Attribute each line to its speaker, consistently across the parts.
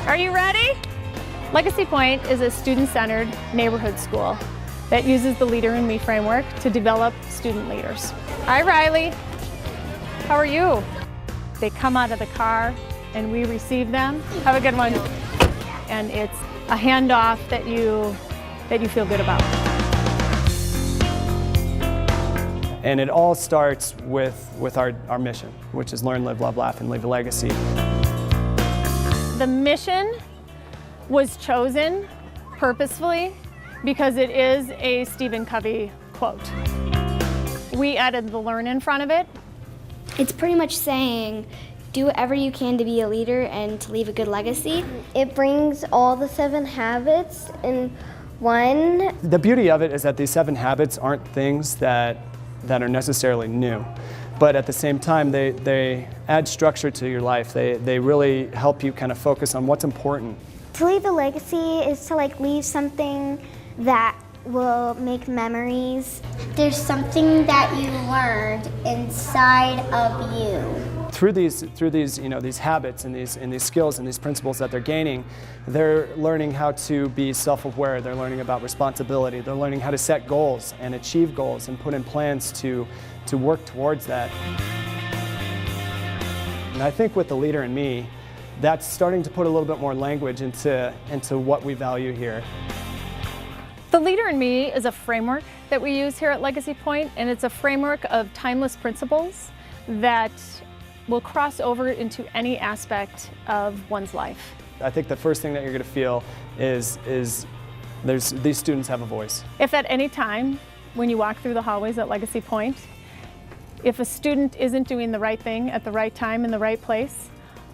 Speaker 1: Are you ready? Legacy Point is a student-centered neighborhood school that uses the Leader in Me framework to develop student leaders. Hi, Riley. How are you? They come out of the car and we receive them. Have a good one. And it's a handoff that you feel good about.
Speaker 2: And it all starts with our mission, which is learn, live, love, laugh, and leave a legacy.
Speaker 1: The mission was chosen purposefully because it is a Stephen Covey quote. We added the learn in front of it.
Speaker 3: It's pretty much saying, do whatever you can to be a leader and to leave a good legacy.
Speaker 4: It brings all the 7 habits in one.
Speaker 2: The beauty of it is that these 7 habits aren't things that are necessarily new. But at the same time, they add structure to your life. They really help you kind of focus on what's important.
Speaker 4: To leave a legacy is to leave something that will make memories. There's something that you learned inside of you.
Speaker 2: Through these these habits and these skills and these principles that they're gaining, they're learning how to be self-aware. They're learning about responsibility. They're learning how to set goals and achieve goals and put in plans to work towards that. And I think with the Leader in Me, that's starting to put a little bit more language into what we value here.
Speaker 1: The Leader in Me is a framework that we use here at Legacy Point, and it's a framework of timeless principles that will cross over into any aspect of one's life.
Speaker 2: I think the first thing that you're going to feel is these students have a voice.
Speaker 1: If at any time when you walk through the hallways at Legacy Point, if a student isn't doing the right thing at the right time in the right place,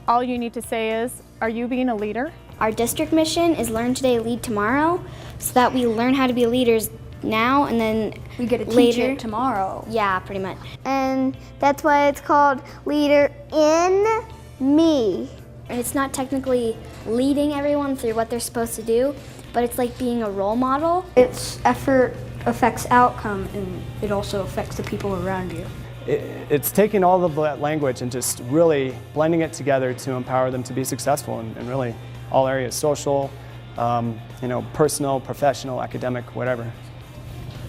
Speaker 1: all you need to say is, are you being a leader?
Speaker 3: Our district mission is learn today, lead tomorrow, so that we learn how to be leaders now and then
Speaker 5: we get to
Speaker 3: later.
Speaker 5: Teach it tomorrow.
Speaker 3: Yeah, pretty much.
Speaker 4: And that's why it's called Leader in Me.
Speaker 3: And it's not technically leading everyone through what they're supposed to do, but it's like being a role model.
Speaker 5: Its effort affects outcome, and it also affects the people around you.
Speaker 2: It's taking all of that language and just really blending it together to empower them to be successful in really all areas, social, personal, professional, academic, whatever.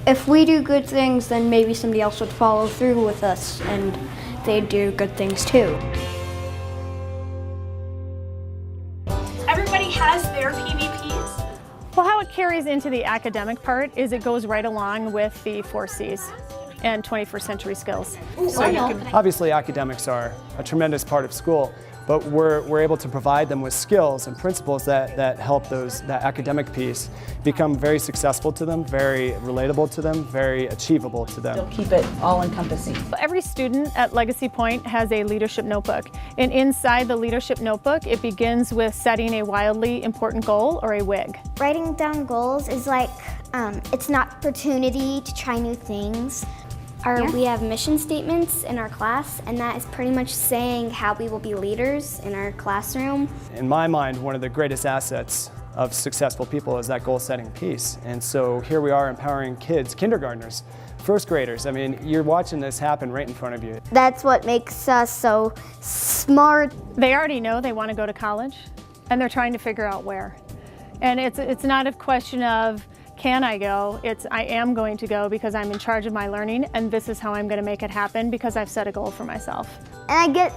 Speaker 5: If we do good things, then maybe somebody else would follow through with us and they'd do good things too.
Speaker 6: Everybody has their PVPs.
Speaker 1: Well, how it carries into the academic part is it goes right along with the 4 C's and 21st century skills.
Speaker 2: So obviously academics are a tremendous part of school, but we're able to provide them with skills and principles that help that academic piece become very successful to them, very relatable to them, very achievable to them.
Speaker 7: Still keep it all-encompassing.
Speaker 1: Every student at Legacy Point has a leadership notebook, and inside the leadership notebook, it begins with setting a wildly important goal or a WIG.
Speaker 4: Writing down goals is it's an opportunity to try new things.
Speaker 3: We have mission statements in our class, and that is pretty much saying how we will be leaders in our classroom.
Speaker 2: In my mind, one of the greatest assets of successful people is that goal-setting piece. And so here we are empowering kids, kindergartners, first graders. I mean, you're watching this happen right in front of you.
Speaker 4: That's what makes us so smart.
Speaker 1: They already know they want to go to college, and they're trying to figure out where. And it's not a question of, can I go? It's I am going to go because I'm in charge of my learning, and this is how I'm going to make it happen because I've set a goal for myself.
Speaker 4: And I get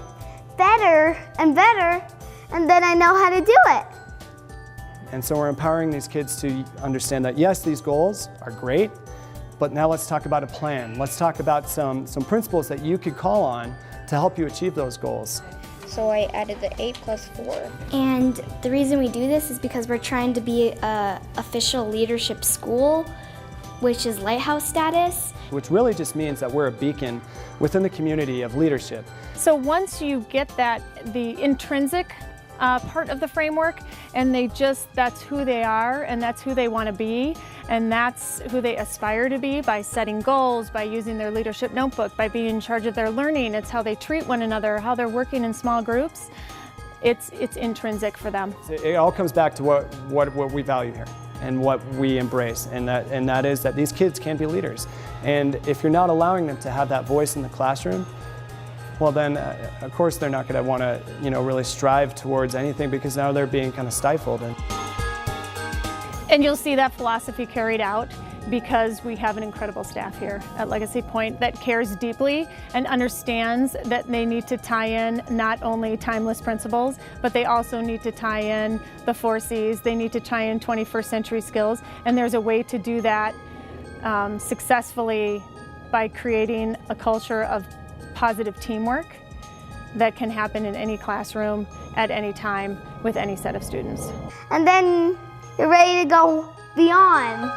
Speaker 4: better and better, and then I know how to do it.
Speaker 2: And so we're empowering these kids to understand that yes, these goals are great, but now let's talk about a plan. Let's talk about some principles that you could call on to help you achieve those goals.
Speaker 4: So I added the 8 plus 4.
Speaker 3: And the reason we do this is because we're trying to be an official leadership school, which is lighthouse status.
Speaker 2: Which really just means that we're a beacon within the community of leadership.
Speaker 1: So once you get the intrinsic part of the framework, and that's who they are, and that's who they want to be, and that's who they aspire to be by setting goals, by using their leadership notebook, by being in charge of their learning. It's how they treat one another, how they're working in small groups. It's intrinsic for them.
Speaker 2: It all comes back to what we value here and what we embrace, and that is that these kids can be leaders. And if you're not allowing them to have that voice in the classroom, well then, of course they're not going to want to, really strive towards anything because now they're being kind of stifled.
Speaker 1: And you'll see that philosophy carried out because we have an incredible staff here at Legacy Point that cares deeply and understands that they need to tie in not only timeless principles, but they also need to tie in the 4 C's. They need to tie in 21st century skills, and there's a way to do that successfully by creating a culture of positive teamwork that can happen in any classroom at any time with any set of students.
Speaker 4: And then you're ready to go beyond.